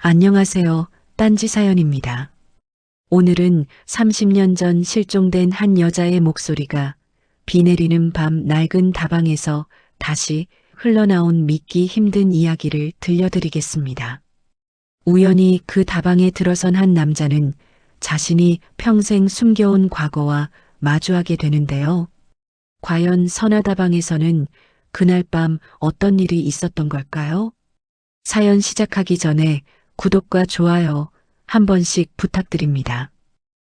안녕하세요. 딴지 사연입니다. 오늘은 30년 전 실종된 한 여자의 목소리가 비 내리는 밤 낡은 다방에서 다시 흘러나온 믿기 힘든 이야기를 들려드리겠습니다. 우연히 그 다방에 들어선 한 남자는 자신이 평생 숨겨온 과거와 마주하게 되는데요. 과연 선화다방에서는 그날 밤 어떤 일이 있었던 걸까요? 사연 시작하기 전에 구독과 좋아요 한 번씩 부탁드립니다.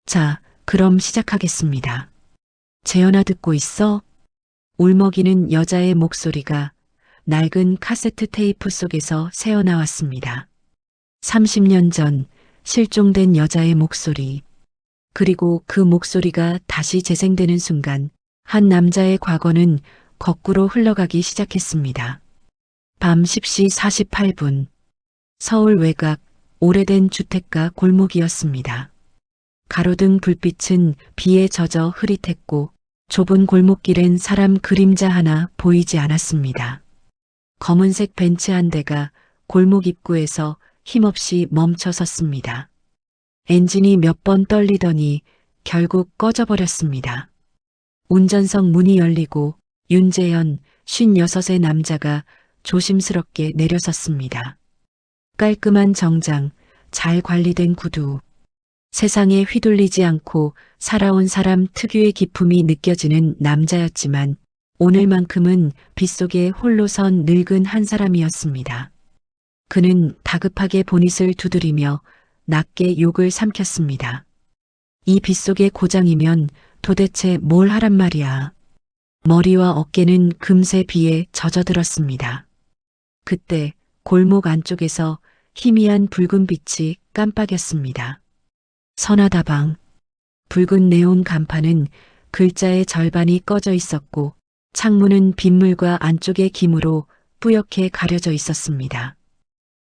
자, 그럼 시작하겠습니다. 재현아 듣고 있어? 울먹이는 여자의 목소리가 낡은 카세트 테이프 속에서 새어나왔습니다. 30년 전 실종된 여자의 목소리. 그리고 그 목소리가 다시 재생되는 순간 한 남자의 과거는 거꾸로 흘러가기 시작했습니다. 밤 10시 48분. 서울 외곽 오래된 주택가 골목이었습니다. 가로등 불빛은 비에 젖어 흐릿했고 좁은 골목길엔 사람 그림자 하나 보이지 않았습니다. 검은색 벤츠 한 대가 골목 입구에서 힘없이 멈춰 섰습니다. 엔진이 몇 번 떨리더니 결국 꺼져버렸습니다. 운전석 문이 열리고 윤재현 56의 남자가 조심스럽게 내려섰습니다. 깔끔한 정장, 잘 관리된 구두. 세상에 휘둘리지 않고 살아온 사람 특유의 기품이 느껴지는 남자였지만 오늘만큼은 빗속에 홀로 선 늙은 한 사람이었습니다. 그는 다급하게 보닛을 두드리며 낮게 욕을 삼켰습니다. 이 빗속의 고장이면 도대체 뭘 하란 말이야. 머리와 어깨는 금세 비에 젖어들었습니다. 그때 골목 안쪽에서 희미한 붉은 빛이 깜빡였습니다. 선화다방. 붉은 네온 간판은 글자의 절반이 꺼져 있었고 창문은 빗물과 안쪽의 김으로 뿌옇게 가려져 있었습니다.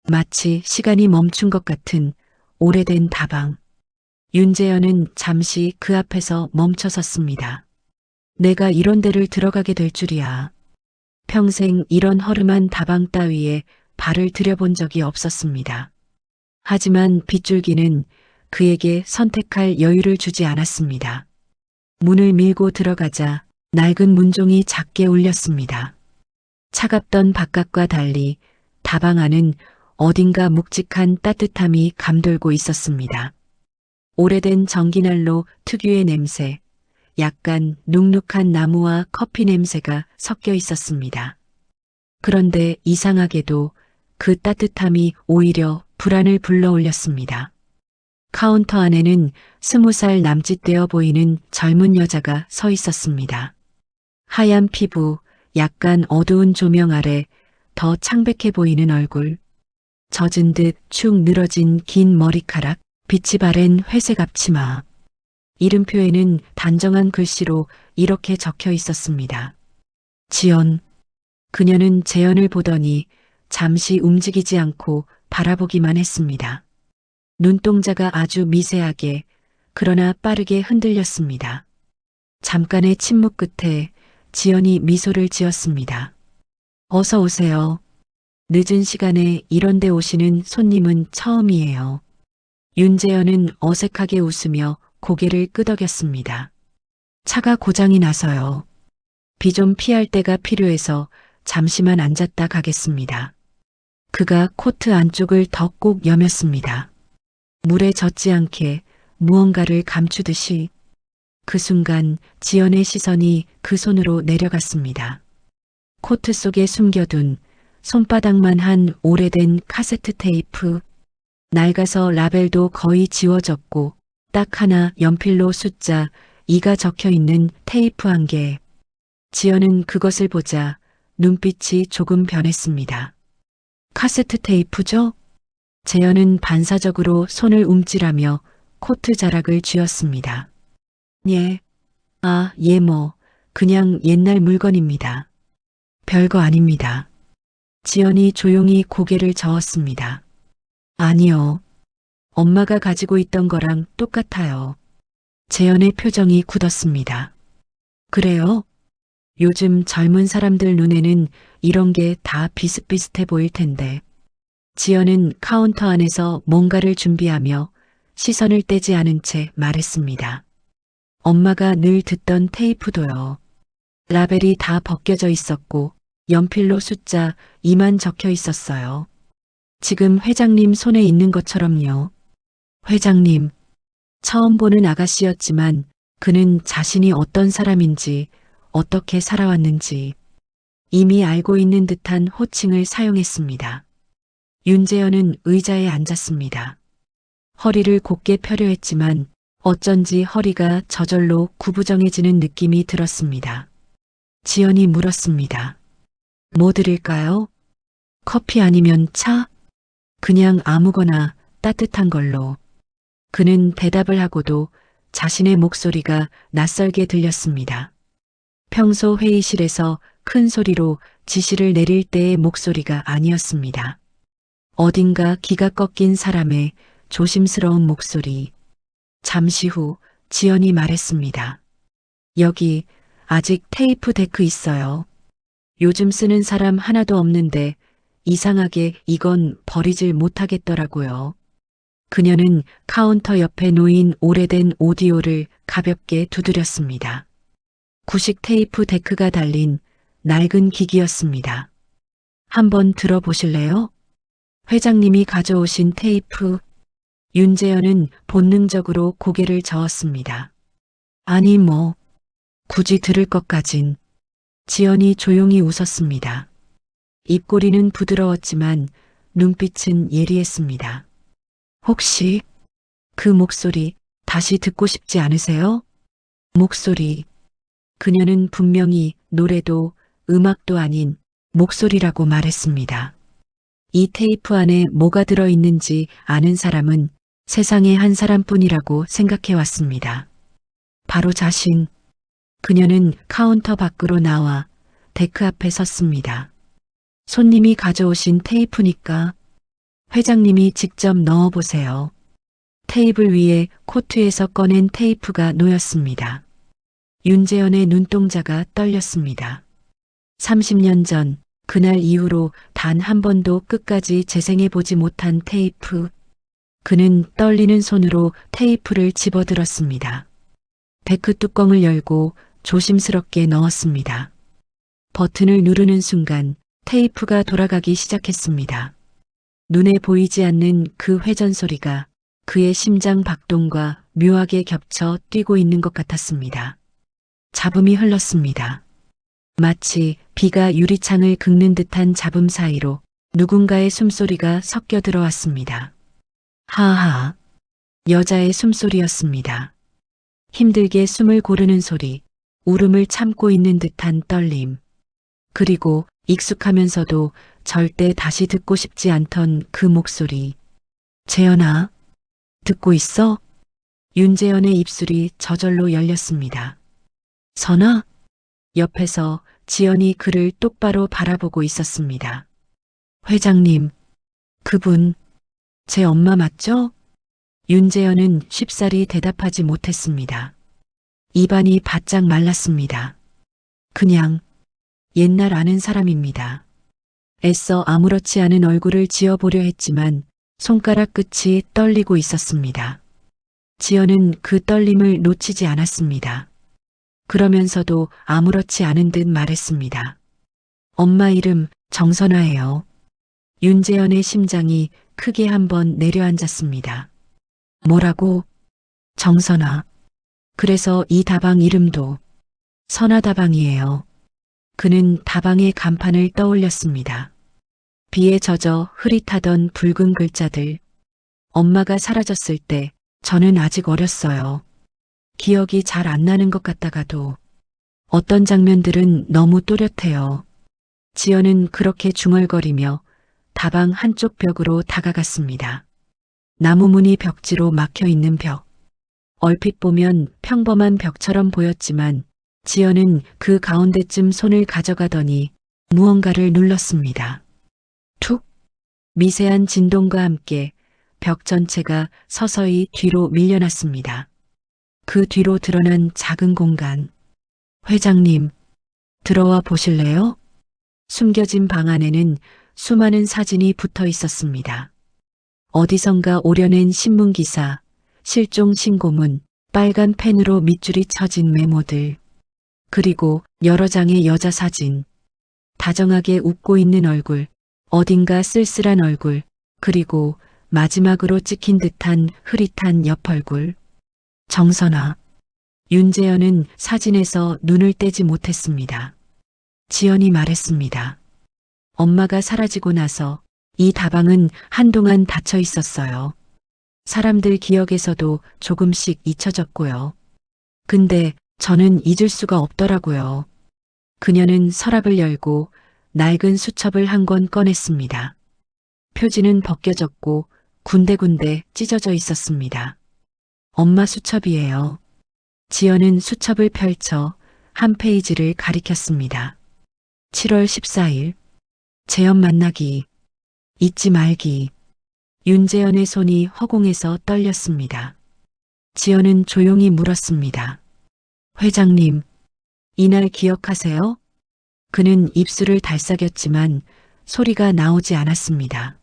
마치 시간이 멈춘 것 같은 오래된 다방. 윤재현은 잠시 그 앞에서 멈춰 섰습니다. 내가 이런 데를 들어가게 될 줄이야. 평생 이런 허름한 다방 따위에 발을 들여본 적이 없었습니다. 하지만 빗줄기는 그에게 선택할 여유를 주지 않았습니다. 문을 밀고 들어가자 낡은 문종이 작게 울렸습니다. 차갑던 바깥과 달리 다방 안은 어딘가 묵직한 따뜻함이 감돌고 있었습니다. 오래된 전기난로 특유의 냄새, 약간 눅눅한 나무와 커피 냄새가 섞여 있었습니다. 그런데 이상하게도 그 따뜻함이 오히려 불안을 불러올렸습니다. 카운터 안에는 20살 남짓 되어 보이는 젊은 여자가 서 있었습니다. 하얀 피부, 약간 어두운 조명 아래 더 창백해 보이는 얼굴, 젖은 듯 축 늘어진 긴 머리카락, 빛이 바랜 회색 앞치마. 이름표에는 단정한 글씨로 이렇게 적혀 있었습니다. 지연. 그녀는 재현을 보더니 잠시 움직이지 않고 바라보기만 했습니다. 눈동자가 아주 미세하게 그러나 빠르게 흔들렸습니다. 잠깐의 침묵 끝에 지연이 미소를 지었습니다. 어서 오세요. 늦은 시간에 이런 데 오시는 손님은 처음이에요. 윤재현은 어색하게 웃으며 고개를 끄덕였습니다. 차가 고장이 나서요. 비 좀 피할 때가 필요해서 잠시만 앉았다 가겠습니다. 그가 코트 안쪽을 더 꼭 여몄습니다. 물에 젖지 않게 무언가를 감추듯이. 그 순간 지연의 시선이 그 손으로 내려갔습니다. 코트 속에 숨겨둔 손바닥만 한 오래된 카세트 테이프. 낡아서 라벨도 거의 지워졌고 딱 하나 연필로 숫자 2가 적혀 있는 테이프 한 개. 지연은 그것을 보자 눈빛이 조금 변했습니다. 카세트 테이프죠? 재현은 반사적으로 손을 움찔하며 코트 자락을 쥐었습니다. 예. 예 그냥 옛날 물건입니다. 별거 아닙니다. 지연이 조용히 고개를 저었습니다. 아니요. 엄마가 가지고 있던 거랑 똑같아요. 재현의 표정이 굳었습니다. 그래요? 요즘 젊은 사람들 눈에는 이런 게 다 비슷비슷해 보일 텐데. 지연은 카운터 안에서 뭔가를 준비하며 시선을 떼지 않은 채 말했습니다. 엄마가 늘 듣던 테이프도요. 라벨이 다 벗겨져 있었고 연필로 숫자 2만 적혀 있었어요. 지금 회장님 손에 있는 것처럼요. 회장님, 처음 보는 아가씨였지만 그는 자신이 어떤 사람인지, 어떻게 살아왔는지 이미 알고 있는 듯한 호칭을 사용했습니다. 윤재현은 의자에 앉았습니다. 허리를 곧게 펴려 했지만 어쩐지 허리가 저절로 구부정해지는 느낌이 들었습니다. 지연이 물었습니다. 뭐 드릴까요? 커피 아니면 차? 그냥 아무거나 따뜻한 걸로. 그는 대답을 하고도 자신의 목소리가 낯설게 들렸습니다. 평소 회의실에서 큰 소리로 지시를 내릴 때의 목소리가 아니었습니다. 어딘가 기가 꺾인 사람의 조심스러운 목소리. 잠시 후 지연이 말했습니다. 여기 아직 테이프 데크 있어요. 요즘 쓰는 사람 하나도 없는데 이상하게 이건 버리질 못하겠더라고요. 그녀는 카운터 옆에 놓인 오래된 오디오를 가볍게 두드렸습니다. 구식 테이프 데크가 달린 낡은 기기였습니다. 한번 들어보실래요? 회장님이 가져오신 테이프. 윤재현은 본능적으로 고개를 저었습니다. 아니 뭐 굳이 들을 것까진. 지연이 조용히 웃었습니다. 입꼬리는 부드러웠지만 눈빛은 예리했습니다. 혹시 그 목소리 다시 듣고 싶지 않으세요? 목소리. 그녀는 분명히 노래도 음악도 아닌 목소리라고 말했습니다. 이 테이프 안에 뭐가 들어있는지 아는 사람은 세상에 한 사람뿐이라고 생각해 왔습니다. 바로 자신. 그녀는 카운터 밖으로 나와 데크 앞에 섰습니다. 손님이 가져오신 테이프니까 회장님이 직접 넣어보세요. 테이블 위에 코트에서 꺼낸 테이프가 놓였습니다. 윤재현의 눈동자가 떨렸습니다. 30년 전 그날 이후로 단 한 번도 끝까지 재생해보지 못한 테이프. 그는 떨리는 손으로 테이프를 집어들었습니다. 데크 뚜껑을 열고 조심스럽게 넣었습니다. 버튼을 누르는 순간 테이프가 돌아가기 시작했습니다. 눈에 보이지 않는 그 회전 소리가 그의 심장 박동과 묘하게 겹쳐 뛰고 있는 것 같았습니다. 잡음이 흘렀습니다. 마치 비가 유리창을 긁는 듯한 잡음 사이로 누군가의 숨소리가 섞여 들어왔습니다. 하하. 여자의 숨소리였습니다. 힘들게 숨을 고르는 소리, 울음을 참고 있는 듯한 떨림. 그리고 익숙하면서도 절대 다시 듣고 싶지 않던 그 목소리. 재현아, 듣고 있어? 윤재현의 입술이 저절로 열렸습니다. 선아? 옆에서 지연이 그를 똑바로 바라보고 있었습니다. 회장님, 그분, 제 엄마 맞죠? 윤재현은 쉽사리 대답하지 못했습니다. 입안이 바짝 말랐습니다. 그냥 옛날 아는 사람입니다. 애써 아무렇지 않은 얼굴을 지어보려 했지만 손가락 끝이 떨리고 있었습니다. 지연은 그 떨림을 놓치지 않았습니다. 그러면서도 아무렇지 않은 듯 말했습니다. 엄마 이름 정선화예요. 윤재현의 심장이 크게 한번 내려앉았습니다. 뭐라고? 정선화. 그래서 이 다방 이름도 선화다방이에요. 그는 다방의 간판을 떠올렸습니다. 비에 젖어 흐릿하던 붉은 글자들. 엄마가 사라졌을 때 저는 아직 어렸어요. 기억이 잘 안 나는 것 같다가도 어떤 장면들은 너무 또렷해요. 지연은 그렇게 중얼거리며 다방 한쪽 벽으로 다가갔습니다. 나무 문이 벽지로 막혀 있는 벽. 얼핏 보면 평범한 벽처럼 보였지만 지연은 그 가운데쯤 손을 가져가더니 무언가를 눌렀습니다. 툭! 미세한 진동과 함께 벽 전체가 서서히 뒤로 밀려났습니다. 그 뒤로 드러난 작은 공간. 회장님, 들어와 보실래요? 숨겨진 방 안에는 수많은 사진이 붙어 있었습니다. 어디선가 오려낸 신문기사, 실종 신고문, 빨간 펜으로 밑줄이 쳐진 메모들, 그리고 여러 장의 여자 사진, 다정하게 웃고 있는 얼굴, 어딘가 쓸쓸한 얼굴, 그리고 마지막으로 찍힌 듯한 흐릿한 옆 얼굴. 정선아. 윤재현은 사진에서 눈을 떼지 못했습니다. 지연이 말했습니다. 엄마가 사라지고 나서 이 다방은 한동안 닫혀 있었어요. 사람들 기억에서도 조금씩 잊혀졌고요. 근데 저는 잊을 수가 없더라고요. 그녀는 서랍을 열고 낡은 수첩을 한 권 꺼냈습니다. 표지는 벗겨졌고 군데군데 찢어져 있었습니다. 엄마 수첩이에요. 지연은 수첩을 펼쳐 한 페이지를 가리켰습니다. 7월 14일. 재현 만나기. 잊지 말기. 윤재현의 손이 허공에서 떨렸습니다. 지연은 조용히 물었습니다. 회장님, 이날 기억하세요? 그는 입술을 달싹였지만 소리가 나오지 않았습니다.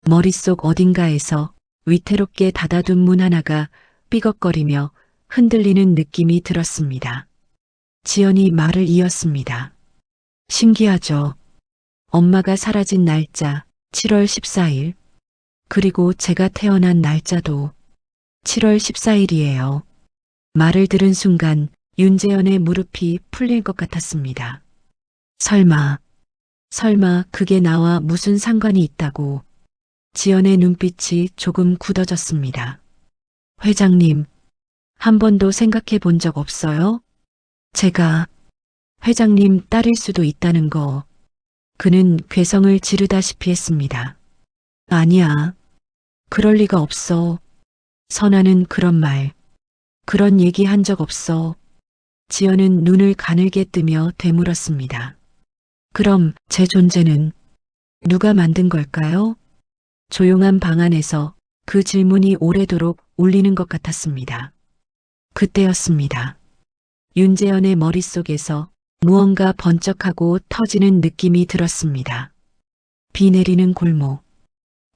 머릿속 어딘가에서 위태롭게 닫아둔 문 하나가 삐걱거리며 흔들리는 느낌이 들었습니다. 지연이 말을 이었습니다. 신기하죠? 엄마가 사라진 날짜 7월 14일, 그리고 제가 태어난 날짜도 7월 14일이에요. 말을 들은 순간 윤재현의 무릎이 풀릴 것 같았습니다. 설마 그게 나와 무슨 상관이 있다고. 지연의 눈빛이 조금 굳어졌습니다. 회장님, 한 번도 생각해 본 적 없어요? 제가 회장님 딸일 수도 있다는 거. 그는 괴성을 지르다시피 했습니다. 아니야. 그럴 리가 없어. 선아는 그런 말, 그런 얘기 한 적 없어. 지연은 눈을 가늘게 뜨며 되물었습니다. 그럼 제 존재는 누가 만든 걸까요? 조용한 방 안에서 그 질문이 오래도록 울리는 것 같았습니다. 그때였습니다. 윤재현의 머릿속에서 무언가 번쩍하고 터지는 느낌이 들었습니다. 비 내리는 골목,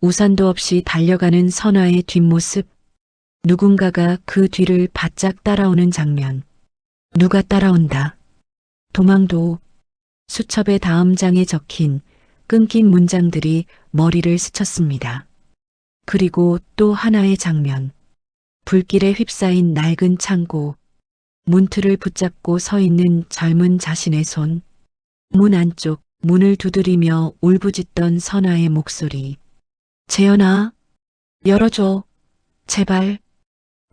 우산도 없이 달려가는 선아의 뒷모습, 누군가가 그 뒤를 바짝 따라오는 장면. 누가 따라온다. 도망도. 수첩의 다음 장에 적힌 끊긴 문장들이 머리를 스쳤습니다. 그리고 또 하나의 장면. 불길에 휩싸인 낡은 창고. 문틀을 붙잡고 서 있는 젊은 자신의 손. 문 안쪽 문을 두드리며 울부짖던 선아의 목소리. 재현아, 열어줘. 제발.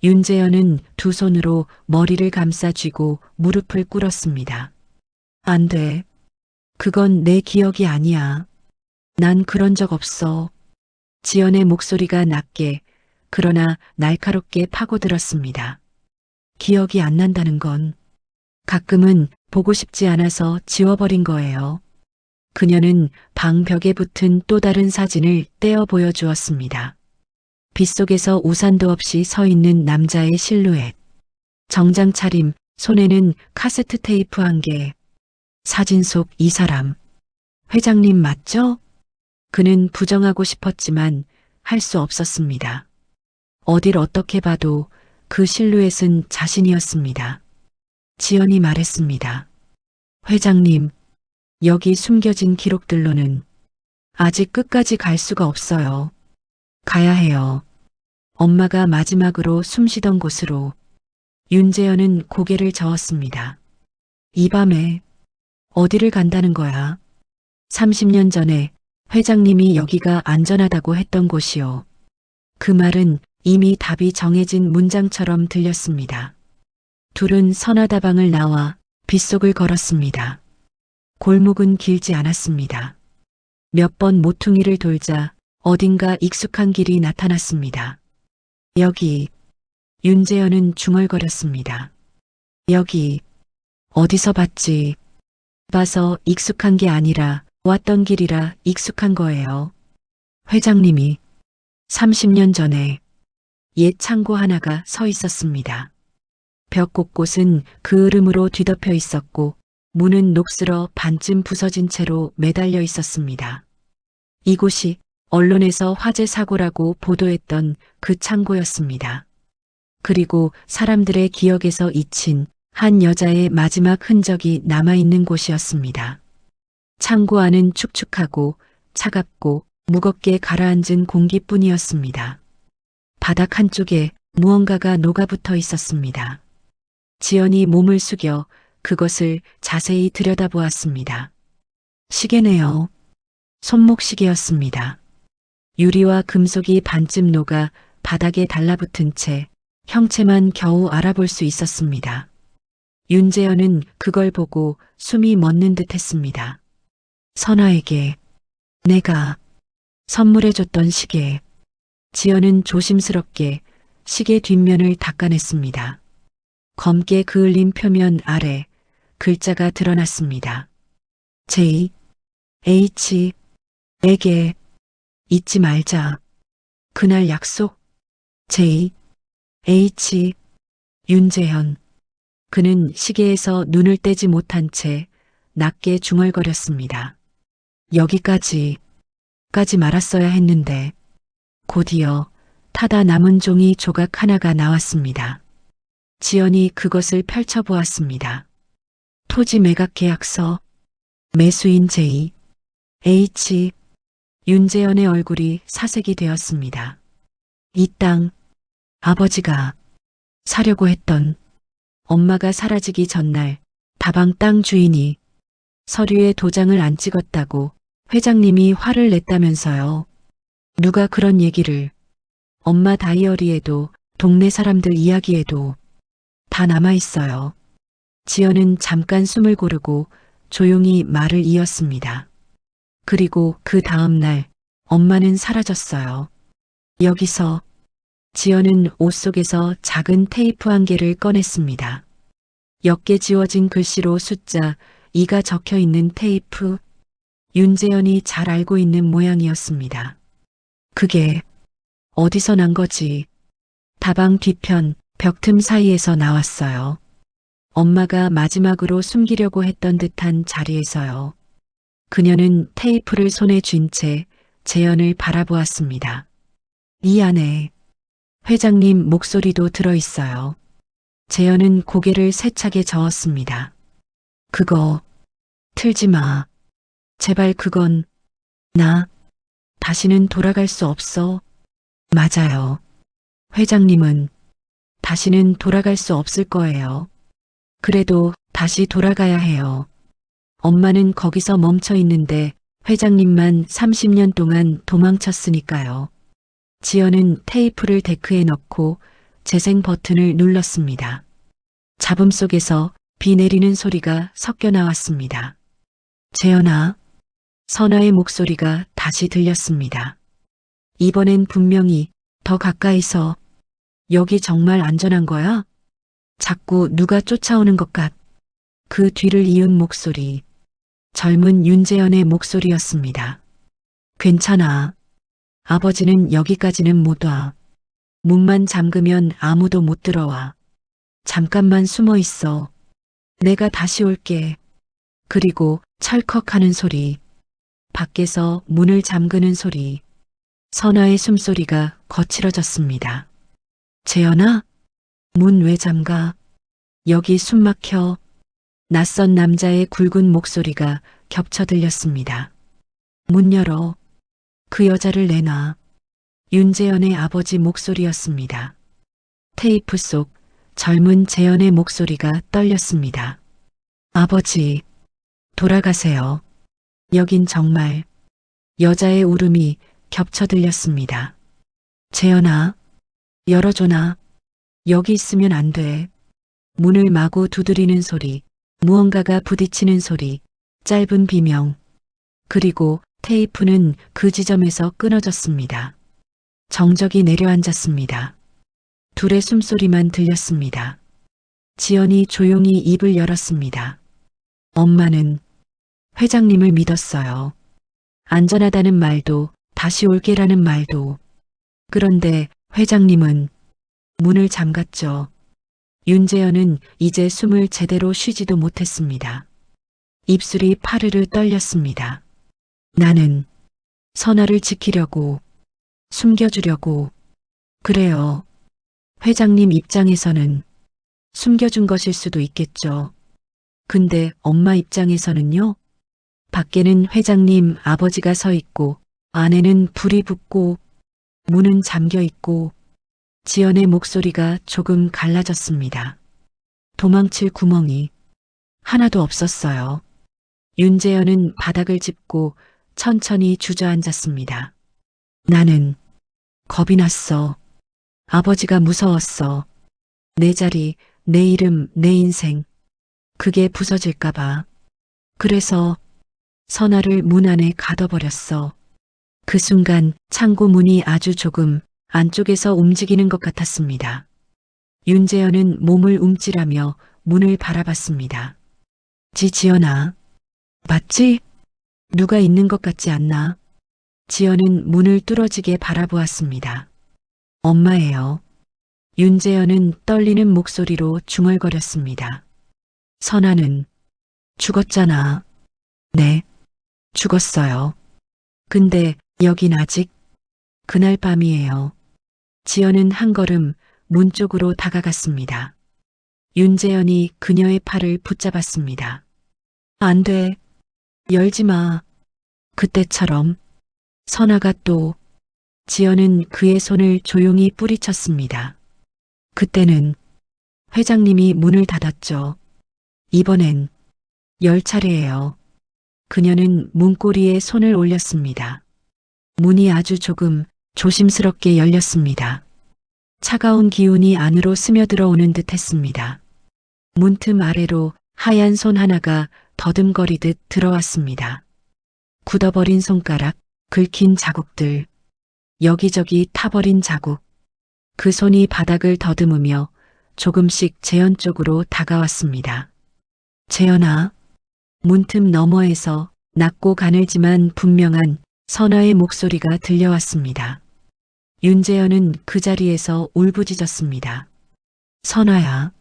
윤재현은 두 손으로 머리를 감싸 쥐고 무릎을 꿇었습니다. 안 돼. 그건 내 기억이 아니야. 난 그런 적 없어. 지연의 목소리가 낮게 그러나 날카롭게 파고들었습니다. 기억이 안 난다는 건 가끔은 보고 싶지 않아서 지워버린 거예요. 그녀는 방 벽에 붙은 또 다른 사진을 떼어 보여주었습니다. 빗속에서 우산도 없이 서 있는 남자의 실루엣. 정장 차림, 손에는 카세트 테이프 한 개. 사진 속 이 사람. 회장님 맞죠? 그는 부정하고 싶었지만 할 수 없었습니다. 어딜 어떻게 봐도 그 실루엣은 자신이었습니다. 지연이 말했습니다. 회장님, 여기 숨겨진 기록들로는 아직 끝까지 갈 수가 없어요. 가야 해요. 엄마가 마지막으로 숨쉬던 곳으로. 윤재현은 고개를 저었습니다. 이 밤에 어디를 간다는 거야? 30년 전에 회장님이 여기가 안전하다고 했던 곳이요. 그 말은 이미 답이 정해진 문장처럼 들렸습니다. 둘은 선하다방을 나와 빗속을 걸었습니다. 골목은 길지 않았습니다. 몇 번 모퉁이를 돌자 어딘가 익숙한 길이 나타났습니다. 여기. 윤재현은 중얼거렸습니다. 여기. 어디서 봤지? 봐서 익숙한 게 아니라 왔던 길이라 익숙한 거예요. 회장님이 30년 전에 옛 창고 하나가 서 있었습니다. 벽 곳곳은 그 으름으로 뒤덮여 있었고 문은 녹슬어 반쯤 부서진 채로 매달려 있었습니다. 이곳이 언론에서 화재 사고라고 보도했던 그 창고였습니다. 그리고 사람들의 기억에서 잊힌 한 여자의 마지막 흔적이 남아있는 곳이었습니다. 창고 안은 축축하고 차갑고 무겁게 가라앉은 공기뿐이었습니다. 바닥 한쪽에 무언가가 녹아붙어 있었습니다. 지연이 몸을 숙여 그것을 자세히 들여다보았습니다. 시계네요. 손목시계였습니다. 유리와 금속이 반쯤 녹아 바닥에 달라붙은 채 형체만 겨우 알아볼 수 있었습니다. 윤재현은 그걸 보고 숨이 멎는 듯 했습니다. 선아에게 내가 선물해줬던 시계. 지연은 조심스럽게 시계 뒷면을 닦아냈습니다. 검게 그을린 표면 아래 글자가 드러났습니다. J, H, 에게 잊지 말자. 그날 약속. J, H, 윤재현. 그는 시계에서 눈을 떼지 못한 채 낮게 중얼거렸습니다. 여기까지 말았어야 했는데. 곧이어 타다 남은 종이 조각 하나가 나왔습니다. 지연이 그것을 펼쳐보았습니다. 토지 매각 계약서. 매수인 J, H, 윤재현의 얼굴이 사색이 되었습니다. 이 땅, 아버지가 사려고 했던, 엄마가 사라지기 전날 다방 땅 주인이 서류에 도장을 안 찍었다고 회장님이 화를 냈다면서요. 누가 그런 얘기를. 엄마 다이어리에도 동네 사람들 이야기에도 다 남아있어요. 지연은 잠깐 숨을 고르고 조용히 말을 이었습니다. 그리고 그 다음 날 엄마는 사라졌어요. 여기서. 지연은 옷 속에서 작은 테이프 한 개를 꺼냈습니다. 옅게 지워진 글씨로 숫자 2가 적혀 있는 테이프. 윤재현이 잘 알고 있는 모양이었습니다. 그게 어디서 난 거지? 다방 뒤편 벽틈 사이에서 나왔어요. 엄마가 마지막으로 숨기려고 했던 듯한 자리에서요. 그녀는 테이프를 손에 쥔 채 재현을 바라보았습니다. 이 안에 회장님 목소리도 들어있어요. 재현은 고개를 세차게 저었습니다. 그거 틀지 마. 제발 그건 나 다시는 돌아갈 수 없어. 맞아요. 회장님은 다시는 돌아갈 수 없을 거예요. 그래도 다시 돌아가야 해요. 엄마는 거기서 멈춰 있는데 회장님만 30년 동안 도망쳤으니까요. 지연은 테이프를 데크에 넣고 재생 버튼을 눌렀습니다. 잡음 속에서 비 내리는 소리가 섞여 나왔습니다. 재연아. 선아의 목소리가 다시 들렸습니다. 이번엔 분명히 더 가까이서. 여기 정말 안전한 거야? 자꾸 누가 쫓아오는 것 같. 그 뒤를 이은 목소리. 젊은 윤재현의 목소리였습니다. 괜찮아. 아버지는 여기까지는 못 와. 문만 잠그면 아무도 못 들어와. 잠깐만 숨어 있어. 내가 다시 올게. 그리고 철컥하는 소리. 밖에서 문을 잠그는 소리. 선아의 숨소리가 거칠어졌습니다. 재현아? 문 왜 잠가? 여기 숨 막혀. 낯선 남자의 굵은 목소리가 겹쳐 들렸습니다. 문 열어. 그 여자를 내놔. 윤재현의 아버지 목소리였습니다. 테이프 속 젊은 재현의 목소리가 떨렸습니다. 아버지, 돌아가세요. 여긴 정말. 여자의 울음이 겹쳐 들렸습니다. 재현아, 열어줘나. 여기 있으면 안 돼. 문을 마구 두드리는 소리, 무언가가 부딪히는 소리, 짧은 비명. 그리고 테이프는 그 지점에서 끊어졌습니다. 정적이 내려앉았습니다. 둘의 숨소리만 들렸습니다. 지연이 조용히 입을 열었습니다. 엄마는 회장님을 믿었어요. 안전하다는 말도 다시 올게라는 말도. 그런데 회장님은 문을 잠갔죠. 윤재현은 이제 숨을 제대로 쉬지도 못했습니다. 입술이 파르르 떨렸습니다. 나는 선아를 지키려고, 숨겨주려고. 그래요. 회장님 입장에서는 숨겨준 것일 수도 있겠죠. 근데 엄마 입장에서는요? 밖에는 회장님 아버지가 서 있고, 안에는 불이 붙고, 문은 잠겨 있고, 지연의 목소리가 조금 갈라졌습니다. 도망칠 구멍이 하나도 없었어요. 윤재현은 바닥을 짚고 천천히 주저앉았습니다. 나는 겁이 났어. 아버지가 무서웠어. 내 자리, 내 이름, 내 인생. 그게 부서질까봐. 그래서 선아를 문 안에 가둬버렸어. 그 순간 창고 문이 아주 조금 안쪽에서 움직이는 것 같았습니다. 윤재현은 몸을 움찔하며 문을 바라봤습니다. 지연아. 맞지? 누가 있는 것 같지 않나? 지연은 문을 뚫어지게 바라보았습니다. 엄마예요. 윤재현은 떨리는 목소리로 중얼거렸습니다. 선아는 죽었잖아. 네, 죽었어요. 근데 여긴 아직 그날 밤이에요. 지연은 한 걸음 문 쪽으로 다가갔습니다. 윤재현이 그녀의 팔을 붙잡았습니다. 안 돼. 열지 마. 그때처럼. 선아가 또. 지연은 그의 손을 조용히 뿌리쳤습니다. 그때는 회장님이 문을 닫았죠. 이번엔 10차례예요. 그녀는 문고리에 손을 올렸습니다. 문이 아주 조금 조심스럽게 열렸습니다. 차가운 기운이 안으로 스며들어오는 듯 했습니다. 문틈 아래로 하얀 손 하나가 더듬거리듯 들어왔습니다. 굳어버린 손가락, 긁힌 자국들, 여기저기 타버린 자국. 그 손이 바닥을 더듬으며 조금씩 재현 쪽으로 다가왔습니다. 재현아. 문틈 너머에서 낮고 가늘지만 분명한 선아의 목소리가 들려왔습니다. 윤재현은 그 자리에서 울부짖었습니다. 선아야.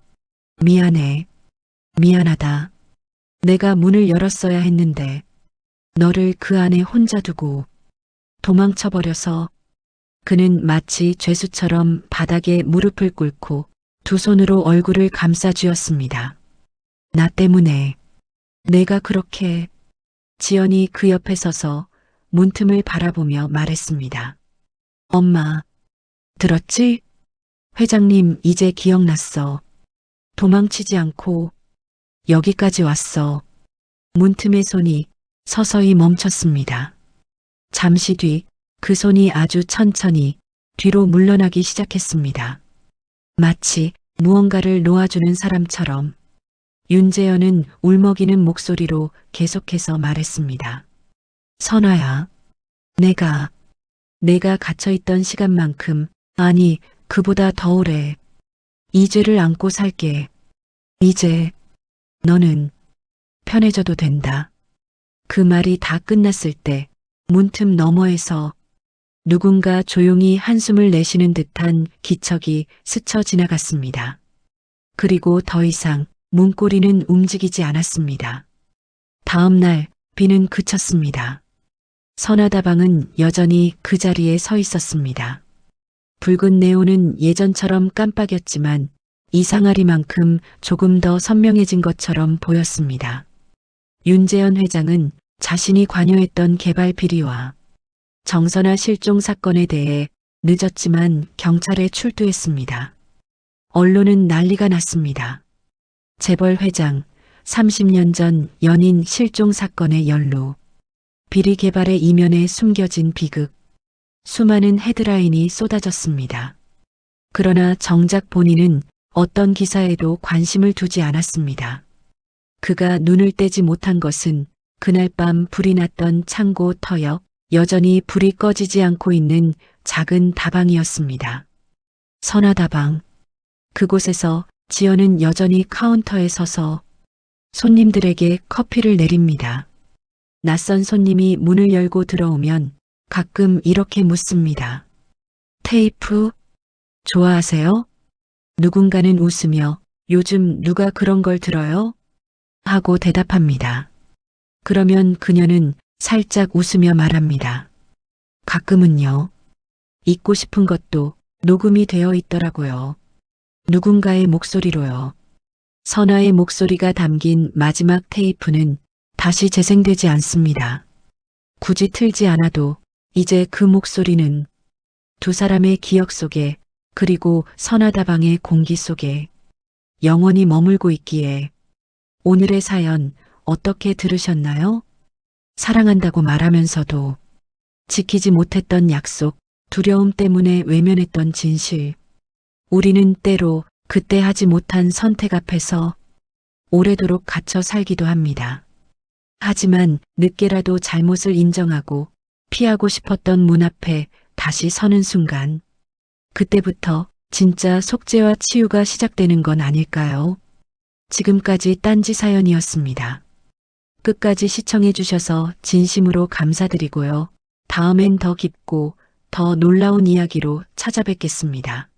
미안해. 미안하다. 내가 문을 열었어야 했는데 너를 그 안에 혼자 두고 도망쳐버려서. 그는 마치 죄수처럼 바닥에 무릎을 꿇고 두 손으로 얼굴을 감싸 쥐었습니다. 나 때문에. 내가 그렇게. 지연이 그 옆에 서서 문틈을 바라보며 말했습니다. 엄마, 들었지? 회장님 이제 기억났어. 도망치지 않고 여기까지 왔어. 문틈의 손이 서서히 멈췄습니다. 잠시 뒤 그 손이 아주 천천히 뒤로 물러나기 시작했습니다. 마치 무언가를 놓아주는 사람처럼. 윤재현은 울먹이는 목소리로 계속해서 말했습니다. 선아야. 내가 갇혀있던 시간만큼, 아니, 그보다 더 오래 이 죄를 안고 살게. 이제 너는 편해져도 된다. 그 말이 다 끝났을 때 문틈 너머에서 누군가 조용히 한숨을 내쉬는 듯한 기척이 스쳐 지나갔습니다. 그리고 더 이상 문고리는 움직이지 않았습니다. 다음 날 비는 그쳤습니다. 선아다방은 여전히 그 자리에 서 있었습니다. 붉은 네온은 예전처럼 깜빡였지만 이상하리만큼 조금 더 선명해진 것처럼 보였습니다. 윤재현 회장은 자신이 관여했던 개발 비리와 정선아 실종 사건에 대해 늦었지만 경찰에 출두했습니다. 언론은 난리가 났습니다. 재벌 회장, 30년 전 연인 실종 사건의 연루, 비리 개발의 이면에 숨겨진 비극, 수많은 헤드라인이 쏟아졌습니다. 그러나 정작 본인은 어떤 기사에도 관심을 두지 않았습니다. 그가 눈을 떼지 못한 것은 그날 밤 불이 났던 창고 터역, 여전히 불이 꺼지지 않고 있는 작은 다방이었습니다. 선아다방. 그곳에서 지연은 여전히 카운터에 서서 손님들에게 커피를 내립니다. 낯선 손님이 문을 열고 들어오면 가끔 이렇게 묻습니다. 테이프? 좋아하세요? 누군가는 웃으며 요즘 누가 그런 걸 들어요? 하고 대답합니다. 그러면 그녀는 살짝 웃으며 말합니다. 가끔은요. 잊고 싶은 것도 녹음이 되어 있더라고요. 누군가의 목소리로요. 선아의 목소리가 담긴 마지막 테이프는 다시 재생되지 않습니다. 굳이 틀지 않아도 이제 그 목소리는 두 사람의 기억 속에 그리고 선하다방의 공기 속에 영원히 머물고 있기에 오늘의 사연 어떻게 들으셨나요? 사랑한다고 말하면서도 지키지 못했던 약속, 두려움 때문에 외면했던 진실. 우리는 때로 그때 하지 못한 선택 앞에서 오래도록 갇혀 살기도 합니다. 하지만 늦게라도 잘못을 인정하고 피하고 싶었던 문 앞에 다시 서는 순간, 그때부터 진짜 속죄와 치유가 시작되는 건 아닐까요? 지금까지 딴지 사연이었습니다. 끝까지 시청해 주셔서 진심으로 감사드리고요. 다음엔 더 깊고 더 놀라운 이야기로 찾아뵙겠습니다.